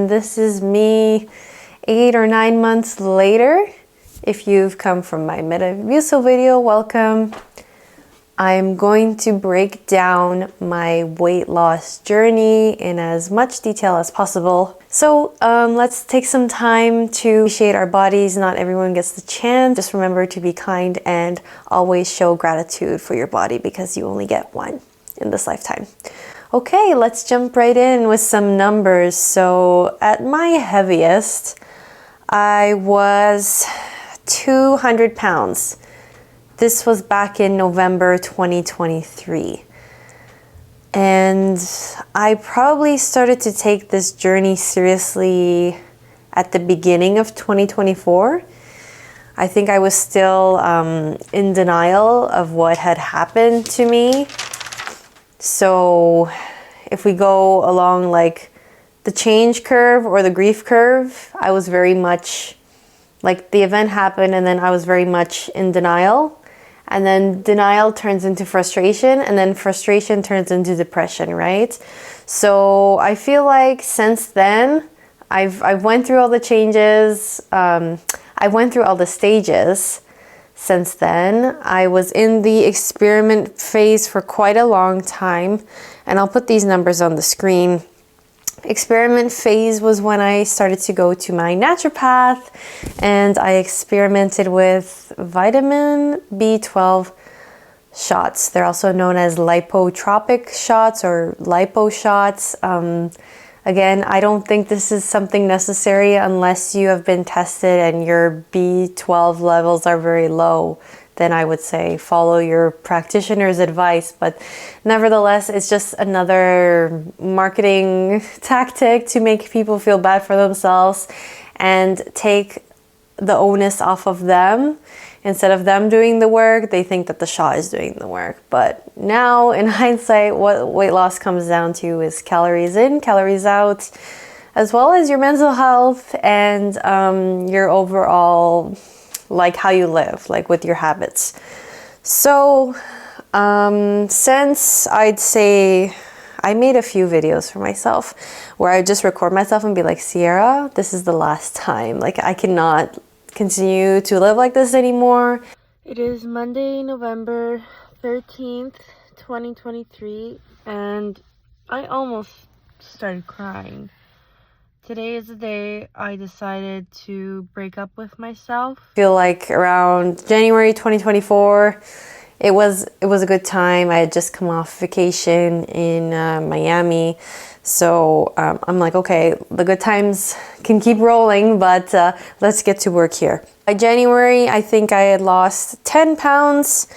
This is me 8 or 9 months later. If you've come from my Metamucil video, welcome. I'm going to break down my weight loss journey in as much detail as possible. So let's take some time to appreciate our bodies. Not everyone gets the chance. Just remember to be kind and always show gratitude for your body because you only get one in this lifetime. Okay, let's jump right in with some numbers. So at my heaviest, I was 200 pounds. This was back in November 2023. And I probably started to take this journey seriously at the beginning of 2024. I think I was still in denial of what had happened to me. So if we go along like the change curve or the grief curve, I was very much like the event happened and then I was very much in denial. And then denial turns into frustration, and then frustration turns into depression, right? So I feel like since then, I've went through all the changes. I went through all the stages. Since then, I was in the experiment phase for quite a long time, and I'll put these numbers on the screen. Experiment phase was when I started to go to my naturopath and I experimented with vitamin B12 shots. They're also known as lipotropic shots or lipo shots. Again, I don't think this is something necessary unless you have been tested and your B12 levels are very low. Then I would say follow your practitioner's advice. But nevertheless, it's just another marketing tactic to make people feel bad for themselves and take the onus off of them. Instead of them doing the work, they think that the shot is doing the work. But now, in hindsight, what weight loss comes down to is calories in, calories out, as well as your mental health and your overall like how you live, like with your habits. So since I'd say I made a few videos for myself where I just record myself and be like, Sierra, this is the last time. Like I cannot continue to live like this anymore. It is Monday, November 13th, 2023, and I almost started crying. Today is the day I decided to break up with myself. I feel like around January 2024, it was a good time. I had just come off vacation in Miami. So I'm like, okay, the good times can keep rolling, but let's get to work here. By January, I think I had lost 10 pounds.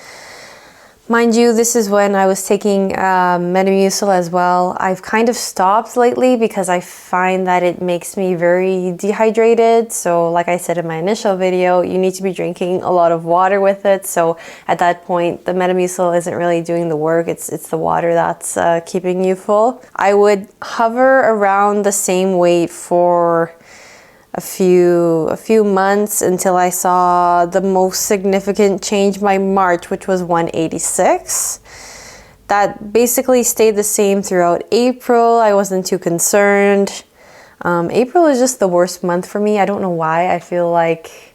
Mind you, this is when I was taking MyNetDiary as well. I've kind of stopped lately because I find that it makes me very dehydrated. So like I said in my initial video, you need to be drinking a lot of water with it. So at that point, the MyNetDiary isn't really doing the work. It's the water that's keeping you full. I would hover around the same weight for a few months until I saw the most significant change by March, which was 186. That basically stayed the same throughout April. I wasn't too concerned. April is just the worst month for me. I don't know why. I feel like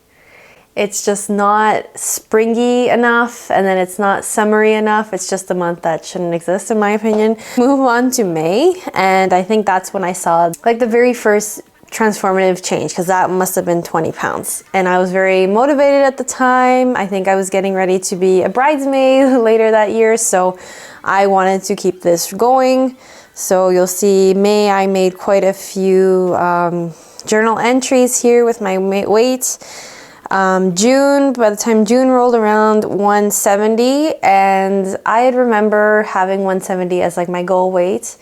it's just not springy enough and then it's not summery enough. It's just a month that shouldn't exist in my opinion. Move on to May, and I think that's when I saw like the very first transformative change, because that must have been 20 pounds. And I was very motivated at the time. I think I was getting ready to be a bridesmaid later that year, so I wanted to keep this going. So you'll see May, I made quite a few journal entries here with my weight. June, by the time June rolled around, 170, and I remember having 170 as like my goal weight.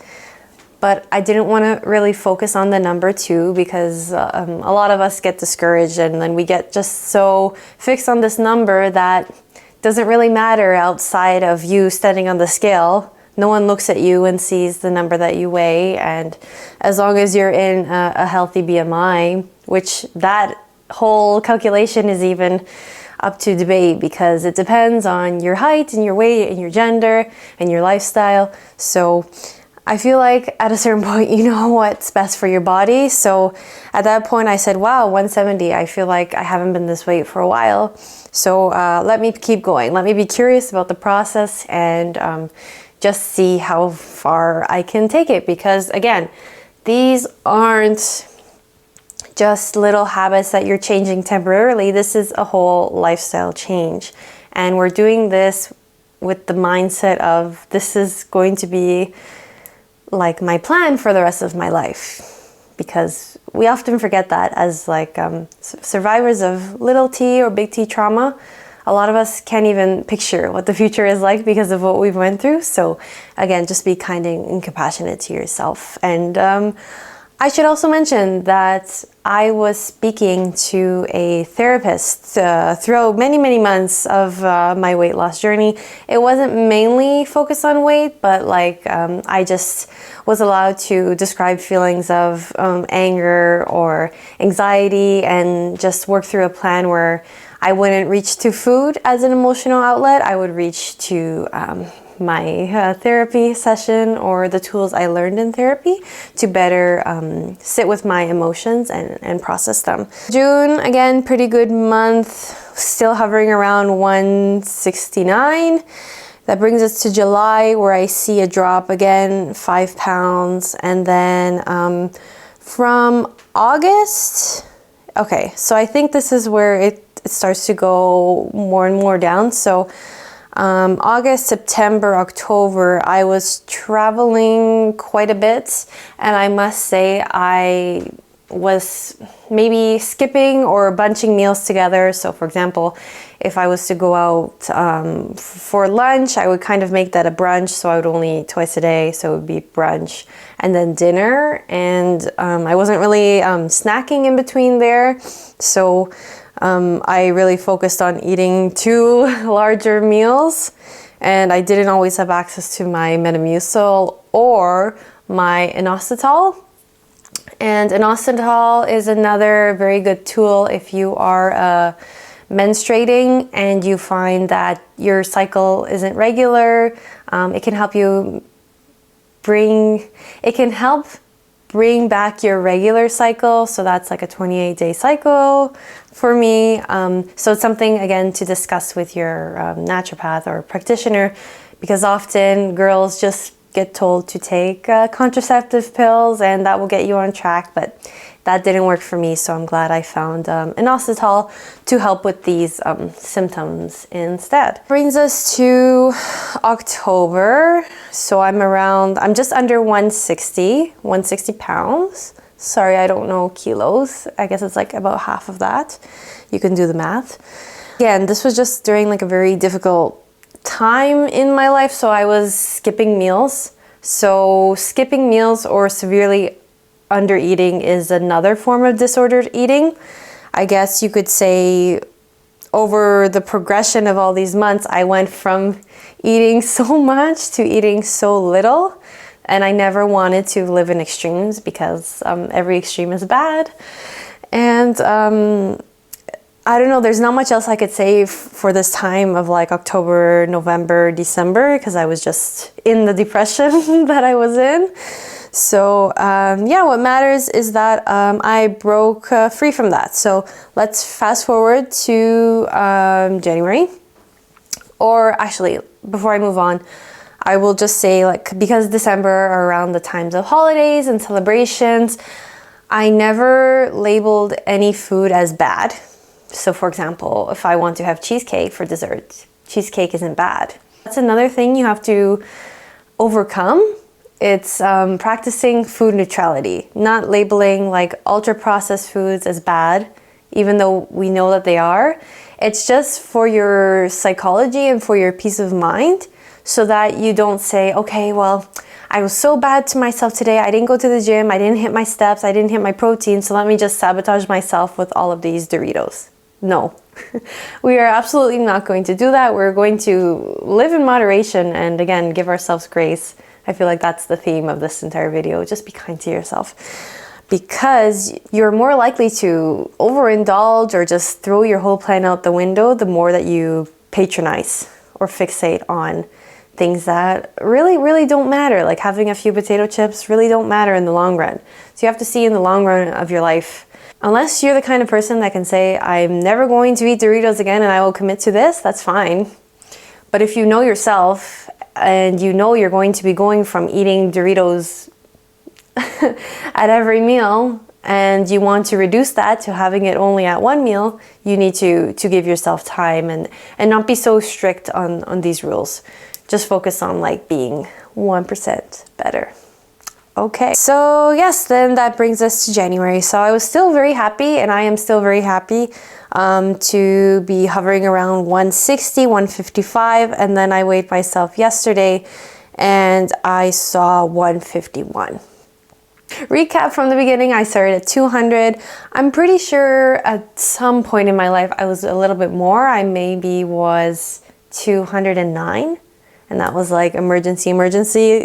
But I didn't want to really focus on the number 2 because a lot of us get discouraged and then we get just so fixed on this number that doesn't really matter outside of you standing on the scale. No one looks at you and sees the number that you weigh, and as long as you're in a healthy BMI, which that whole calculation is even up to debate because it depends on your height and your weight and your gender and your lifestyle. So I feel like at a certain point, you know what's best for your body. So at that point I said, wow, 170, I feel like I haven't been this weight for a while. So let me keep going. Let me be curious about the process and just see how far I can take it. Because again, these aren't just little habits that you're changing temporarily. This is a whole lifestyle change. And we're doing this with the mindset of this is going to be like my plan for the rest of my life, because we often forget that as like survivors of little t or big T trauma. A lot of us can't even picture what the future is like because of what we've went through. So again, just be kind and compassionate to yourself. And I should also mention that I was speaking to a therapist throughout many months of my weight loss journey. It wasn't mainly focused on weight, but like I just was allowed to describe feelings of anger or anxiety and just work through a plan where I wouldn't reach to food as an emotional outlet. I would reach to my therapy session or the tools I learned in therapy to better sit with my emotions and process them. June, again, pretty good month, still hovering around 169. That brings us to July, where I see a drop again, 5 pounds. And then from August, okay, so I think this is where it starts to go more and more down. So August, September, October, I was traveling quite a bit, and I must say I was maybe skipping or bunching meals together. So for example, if I was to go out for lunch, I would kind of make that a brunch, so I would only eat twice a day, so it would be brunch and then dinner, and I wasn't really snacking in between there. So I really focused on eating 2 larger meals, and I didn't always have access to my Metamucil or my inositol. And inositol is another very good tool if you are menstruating and you find that your cycle isn't regular. It can help you bring back your regular cycle. So that's like a 28-day cycle for me. So it's something, again, to discuss with your naturopath or practitioner, because often girls just get told to take contraceptive pills and that will get you on track, but that didn't work for me. So I'm glad I found inositol to help with these symptoms instead. Brings us to October. So I'm just under 160 pounds. Sorry, I don't know kilos. I guess it's like about half of that. You can do the math. Again, this was just during like a very difficult time in my life, so I was skipping meals. So skipping meals or severely under eating is another form of disordered eating. I guess you could say over the progression of all these months, I went from eating so much to eating so little. And I never wanted to live in extremes, because every extreme is bad. And I don't know, there's not much else I could say for this time of like October, November, December, because I was just in the depression that I was in. So yeah, what matters is that I broke free from that. So let's fast forward to January. Or actually, before I move on, I will just say, like, because December are around the times of holidays and celebrations, I never labeled any food as bad. So for example, if I want to have cheesecake for dessert, cheesecake isn't bad. That's another thing you have to overcome. It's practicing food neutrality, not labeling like ultra processed foods as bad, even though we know that they are. It's just for your psychology and for your peace of mind, so that you don't say, okay, well, I was so bad to myself today. I didn't go to the gym. I didn't hit my steps. I didn't hit my protein. So let me just sabotage myself with all of these Doritos. No, we are absolutely not going to do that. We're going to live in moderation and, again, give ourselves grace. I feel like that's the theme of this entire video. Just be kind to yourself, because you're more likely to overindulge or just throw your whole plan out the window the more that you patronize or fixate on things that really don't matter. Like having a few potato chips really don't matter in the long run. So you have to see in the long run of your life. Unless you're the kind of person that can say, I'm never going to eat Doritos again and I will commit to this, that's fine. But if you know yourself and you know you're going to be going from eating Doritos at every meal and you want to reduce that to having it only at one meal, you need to give yourself time and not be so strict on these rules. Just focus on like being 1% better. Okay, so yes, then that brings us to January. So I was still very happy, and I am still very happy to be hovering around 160, 155, and then I weighed myself yesterday and I saw 151. Recap from the beginning, I started at 200. I'm pretty sure at some point in my life I was a little bit more. I maybe was 209. And that was like emergency,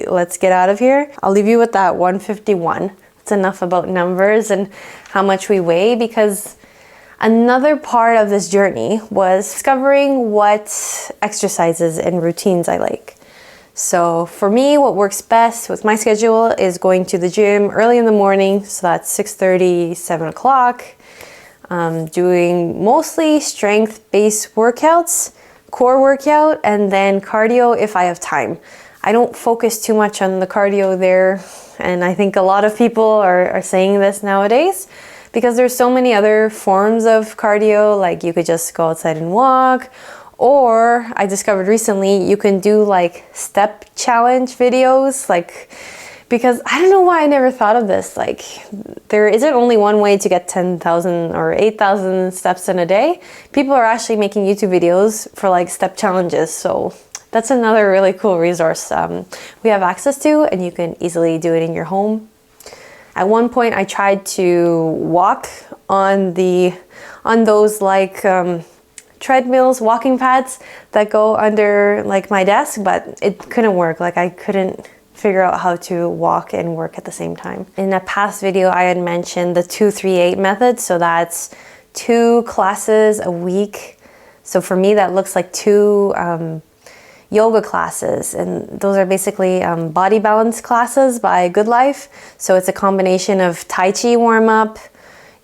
let's get out of here. I'll leave you with that 151. It's enough about numbers and how much we weigh, because another part of this journey was discovering what exercises and routines I like. So for me, what works best with my schedule is going to the gym early in the morning. So that's 6:30, 7 o'clock. Doing mostly strength-based workouts, core workout, and then cardio if I have time. I don't focus too much on the cardio there, and I think a lot of people are saying this nowadays because there's so many other forms of cardio. Like you could just go outside and walk, or I discovered recently you can do like step challenge videos, like, because I don't know why I never thought of this. Like, there isn't only one way to get 10,000 or 8,000 steps in a day. People are actually making YouTube videos for like step challenges. So that's another really cool resource we have access to, and you can easily do it in your home. At one point I tried to walk on those like treadmills, walking pads that go under like my desk, but it couldn't work. Like I couldn't figure out how to walk and work at the same time. In a past video, I had mentioned the 2-3-8 method. So that's 2 classes a week. So for me, that looks like 2 yoga classes. And those are basically body balance classes by Good Life. So it's a combination of Tai Chi warm up,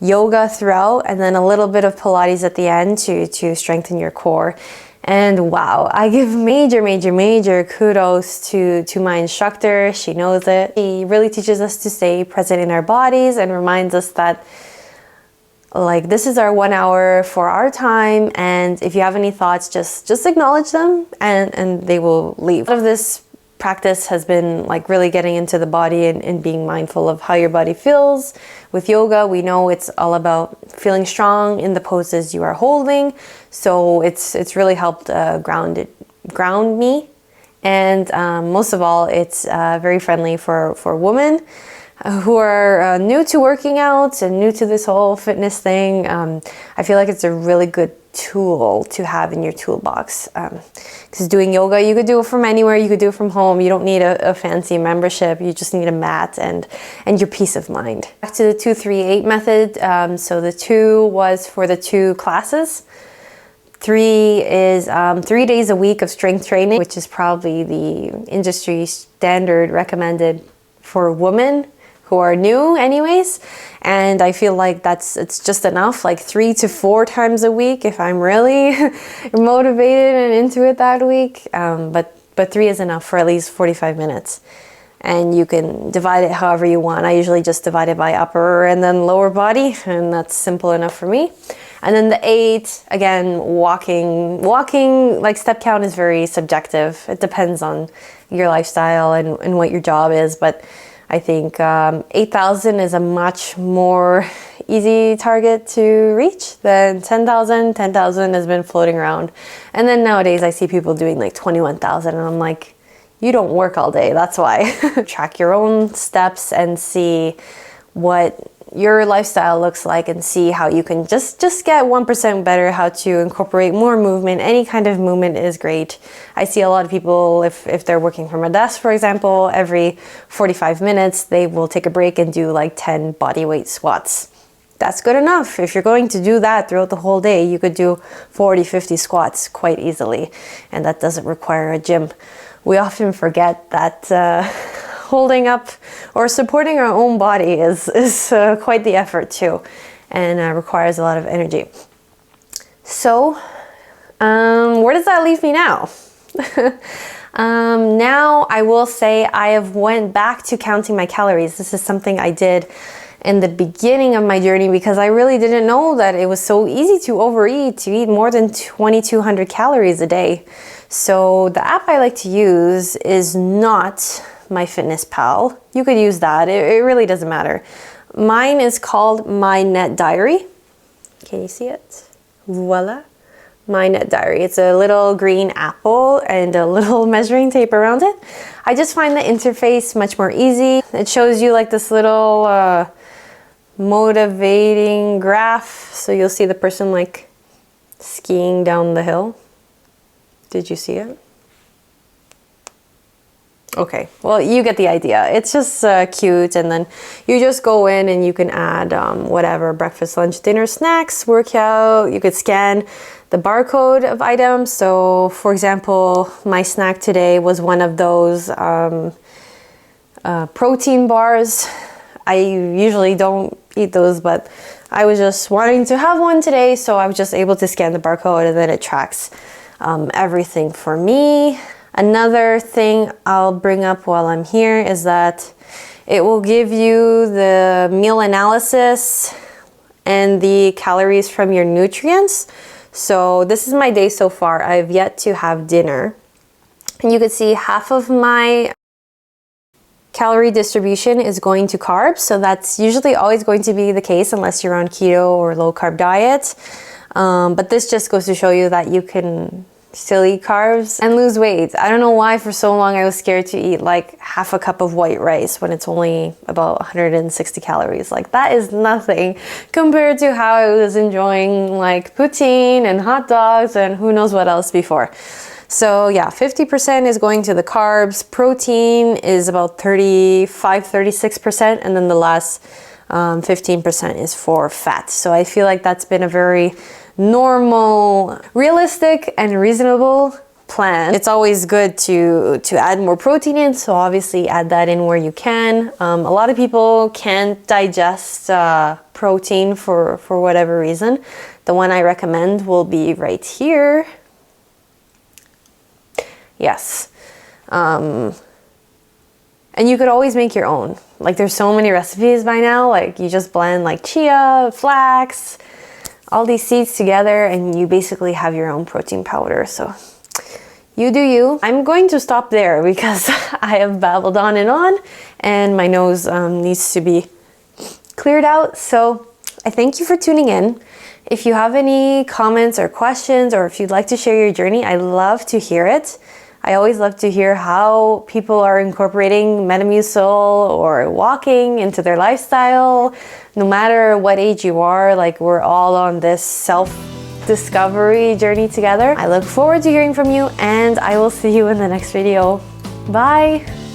yoga throughout, and then a little bit of Pilates at the end to strengthen your core. And wow, I give major kudos to my instructor. She knows it. She really teaches us to stay present in our bodies and reminds us that like this is our 1 hour for our time, and if you have any thoughts, just acknowledge them and they will leave. A lot of this practice has been like really getting into the body and being mindful of how your body feels. With yoga, we know it's all about feeling strong in the poses you are holding. So it's really helped ground me. And most of all, it's very friendly for women who are new to working out and new to this whole fitness thing. I feel like it's a really good tool to have in your toolbox, because doing yoga, you could do it from anywhere, you could do it from home. You don't need a fancy membership, you just need a mat and your peace of mind. Back to the 2-3-8 method. So the 2 was for the 2 classes. 3 is 3 days a week of strength training, which is probably the industry standard recommended for women who are new anyways. And I feel like it's just enough, like 3 to 4 times a week if I'm really motivated and into it that week. But 3 is enough for at least 45 minutes. And you can divide it however you want. I usually just divide it by upper and then lower body, and that's simple enough for me. And then the 8, again, walking, like step count is very subjective. It depends on your lifestyle and what your job is, but I think 8,000 is a much more easy target to reach than 10,000. 10,000 has been floating around. And then nowadays I see people doing like 21,000, and I'm like, you don't work all day, that's why. Track your own steps and see what your lifestyle looks like, and see how you can just get 1% better, how to incorporate more movement. Any kind of movement is great. I see a lot of people, if they're working from a desk, for example, every 45 minutes, they will take a break and do like 10 bodyweight squats. That's good enough. If you're going to do that throughout the whole day, you could do 40, 50 squats quite easily, and that doesn't require a gym. we often forget that holding up or supporting our own body is quite the effort too, and requires a lot of energy. So where does that leave me now? Now I will say I have went back to counting my calories. This is something I did in the beginning of my journey because I really didn't know that it was so easy to overeat, to eat more than 2,200 calories a day. So the app I like to use is not MyFitnessPal. You could use that. It really doesn't matter. Mine is called MyNetDiary. Can you see it? Voila. MyNetDiary. It's a little green apple and a little measuring tape around it. I just find the interface much more easy. It shows you like this little motivating graph. So you'll see the person like skiing down the hill. Did you see it? Okay, well, you get the idea. It's just cute, and then you just go in and you can add whatever, breakfast, lunch, dinner, snacks, workout. You could scan the barcode of items. So for example, my snack today was one of those protein bars. I usually don't eat those, but I was just wanting to have one today, so I was just able to scan the barcode, and then it tracks everything for me. Another thing I'll bring up while I'm here is that it will give you the meal analysis and the calories from your nutrients. So this is my day so far. I've yet to have dinner. And you can see half of my calorie distribution is going to carbs. So that's usually always going to be the case unless you're on keto or low carb diet. But this just goes to show you that you can still eat carbs and lose weight. I don't know why for so long I was scared to eat like half a cup of white rice when it's only about 160 calories. Like that is nothing compared to how I was enjoying like poutine and hot dogs and who knows what else before. So yeah, 50% is going to the carbs. Protein is about 35-36%, and then the last 15% is for fat. So I feel like that's been a very normal, realistic, and reasonable plan. It's always good to add more protein in, so obviously add that in where you can. A lot of people can't digest protein for whatever reason. The one I recommend will be right here. Yes. And you could always make your own. Like there's so many recipes by now, like you just blend like chia, flax, all these seeds together, and you basically have your own protein powder. So you do you. I'm going to stop there because I have babbled on and my nose needs to be cleared out. So I thank you for tuning in. If you have any comments or questions, or if you'd like to share your journey, I love to hear it. I always love to hear how people are incorporating Metamucil or walking into their lifestyle. No matter what age you are, like we're all on this self-discovery journey together. I look forward to hearing from you, and I will see you in the next video. Bye!